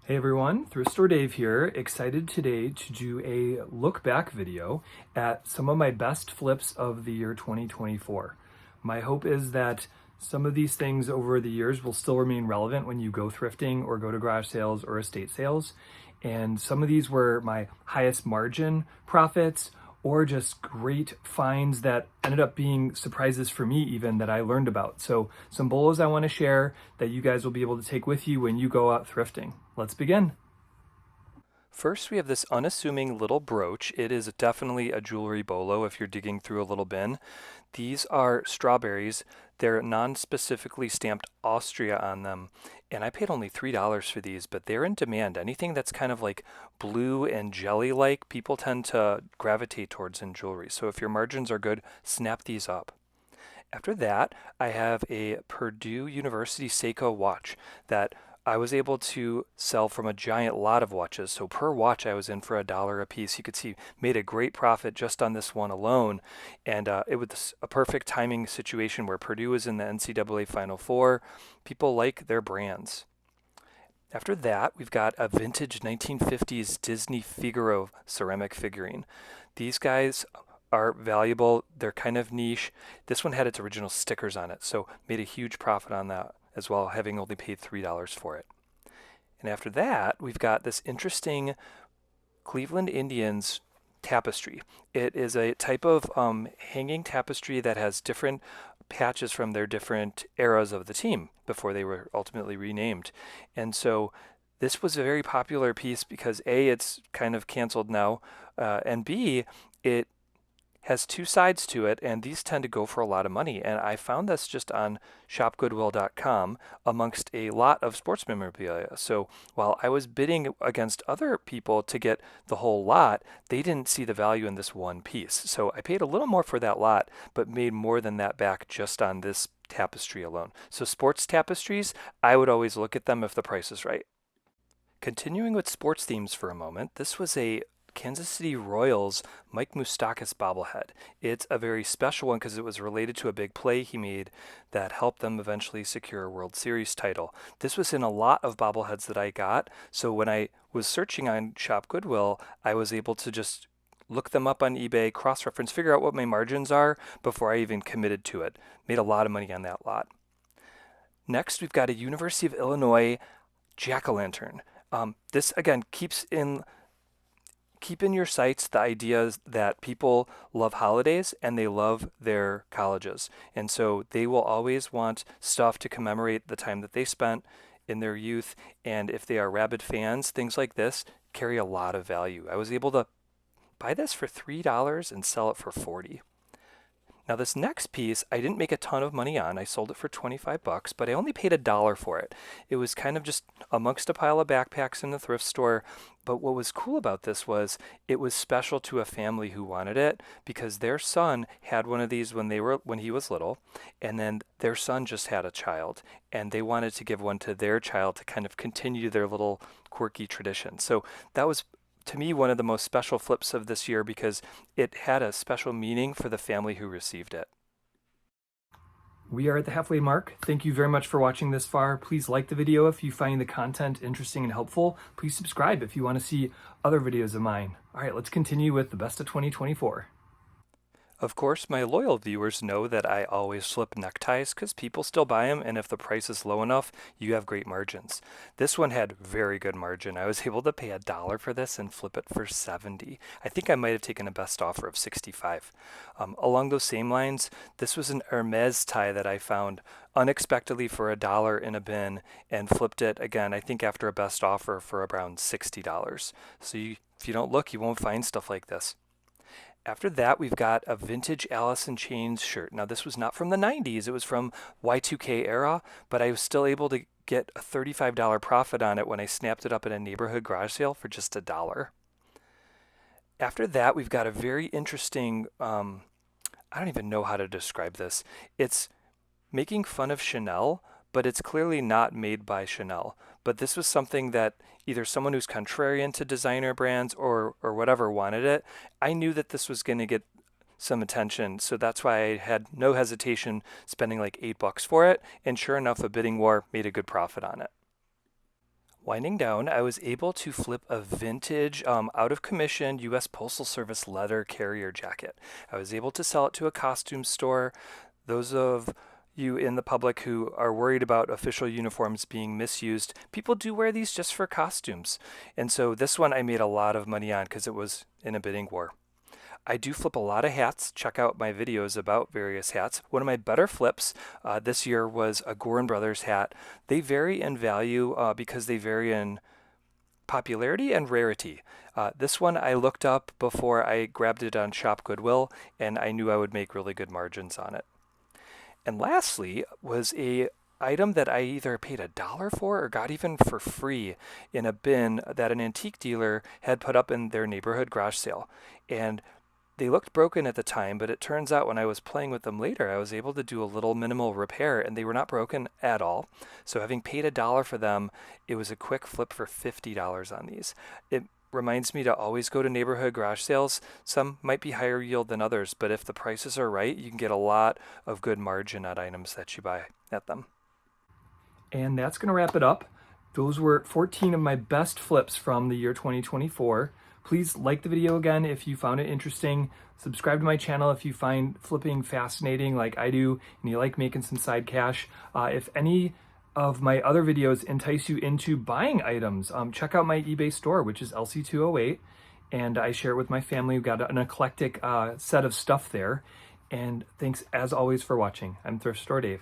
Hey everyone, Thrift Store Dave here. Excited today to do a look back video at some of my best flips of the year 2024. My hope is that some of these things over the years will still remain relevant when you go thrifting or go to garage sales or estate sales. And some of these were my highest margin profits or just great finds that ended up being surprises for me even that I learned about. So some bolos I want to share that you guys will be able to take with you when you go out thrifting. Let's begin. First, we have this unassuming little brooch. It is definitely a jewelry bolo if you're digging through a little bin. These are strawberries. They're non-specifically stamped Austria on them. And I paid only $3 for these, but they're in demand. Anything that's kind of like blue and jelly-like, people tend to gravitate towards in jewelry. So if your margins are good, snap these up. After that, I have a Purdue University Seiko watch that I was able to sell from a giant lot of watches. So per watch, I was in for $1 a piece. You could see made a great profit just on this one alone. And it was a perfect timing situation where Purdue is in the NCAA Final Four. People like their brands. After that, we've got a vintage 1950s Disney Figaro ceramic figurine. These guys are valuable. They're kind of niche. This one had its original stickers on it, so made a huge profit on that as well, having only paid $3 for it. And after that, we've got this interesting Cleveland Indians tapestry. It is a type of hanging tapestry that has different patches from their different eras of the team before they were ultimately renamed. And so this was a very popular piece because A, it's kind of canceled now, and B, it has two sides to it, and these tend to go for a lot of money. And I found this just on shopgoodwill.com amongst a lot of sports memorabilia. So while I was bidding against other people to get the whole lot, they didn't see the value in this one piece. So I paid a little more for that lot, but made more than that back just on this tapestry alone. So sports tapestries, I would always look at them if the price is right. Continuing with sports themes for a moment, this was a Kansas City Royals Mike Moustakas bobblehead. It's a very special one because it was related to a big play he made that helped them eventually secure a World Series title. This was in a lot of bobbleheads that I got, so when I was searching on Shop Goodwill, I was able to just look them up on eBay, cross-reference, figure out what my margins are before I even committed to it. Made a lot of money on that lot. Next, we've got a University of Illinois jack-o'-lantern. This, again, keep in your sights the ideas that people love holidays and they love their colleges. And so they will always want stuff to commemorate the time that they spent in their youth. And if they are rabid fans, things like this carry a lot of value. I was able to buy this for $3 and sell it for $40. Now this next piece, I didn't make a ton of money on. I sold it for 25 bucks, but I only paid $1 for it. It was kind of just amongst a pile of backpacks in the thrift store. But what was cool about this was it was special to a family who wanted it because their son had one of these when he was little, and then their son just had a child, and they wanted to give one to their child to kind of continue their little quirky tradition. So that was, to me, one of the most special flips of this year because it had a special meaning for the family who received it. We are at the halfway mark. Thank you very much for watching this far. Please like the video if you find the content interesting and helpful. Please subscribe if you want to see other videos of mine. All right, let's continue with the best of 2024. Of course, my loyal viewers know that I always flip neckties because people still buy them, and if the price is low enough, you have great margins. This one had very good margin. I was able to pay $1 for this and flip it for $70. I think I might have taken a best offer of $65. Along those same lines, this was an Hermes tie that I found unexpectedly for $1 in a bin and flipped it again, I think after a best offer for around $60. So if you don't look, you won't find stuff like this. After that, we've got a vintage aliceinchains shirt. Now, this was not from the 90s. It was from Y2K era, but I was still able to get a $35 profit on it when I snapped it up at a neighborhood garage sale for just $1. After that, we've got a very interesting, I don't even know how to describe this. It's making fun of Chanel, but it's clearly not made by Chanel. But this was something that either someone who's contrarian to designer brands or whatever wanted it. I knew that this was going to get some attention, so that's why I had no hesitation spending like $8 for it, and sure enough, a bidding war made a good profit on it. Winding down, I was able to flip a vintage, out of commission U.S. Postal Service leather carrier jacket. I was able to sell it to a costume store. Those of you in the public who are worried about official uniforms being misused, people do wear these just for costumes. And so this one I made a lot of money on because it was in a bidding war. I do flip a lot of hats. Check out my videos about various hats. One of my better flips this year was a Brothers hat. They vary in value because they vary in popularity and rarity. This one I looked up before I grabbed it on Shop Goodwill, and I knew I would make really good margins on it. And lastly was a item that I either paid $1 for or got even for free in a bin that an antique dealer had put up in their neighborhood garage sale. And they looked broken at the time, but it turns out when I was playing with them later, I was able to do a little minimal repair and they were not broken at all. So having paid $1 for them, it was a quick flip for $50 on these. It reminds me to always go to neighborhood garage sales. Some might be higher yield than others, but if the prices are right, you can get a lot of good margin on items that you buy at them. And that's going to wrap it up. Those were 14 of my best flips from the year 2024. Please like the video again if you found it interesting. Subscribe to my channel if you find flipping fascinating like I do and you like making some side cash. If any of my other videos entice you into buying items, check out my eBay store, which is LC208, and I share it with my family. We've got an eclectic set of stuff there. And thanks as always for watching. I'm Thrift Store Dave.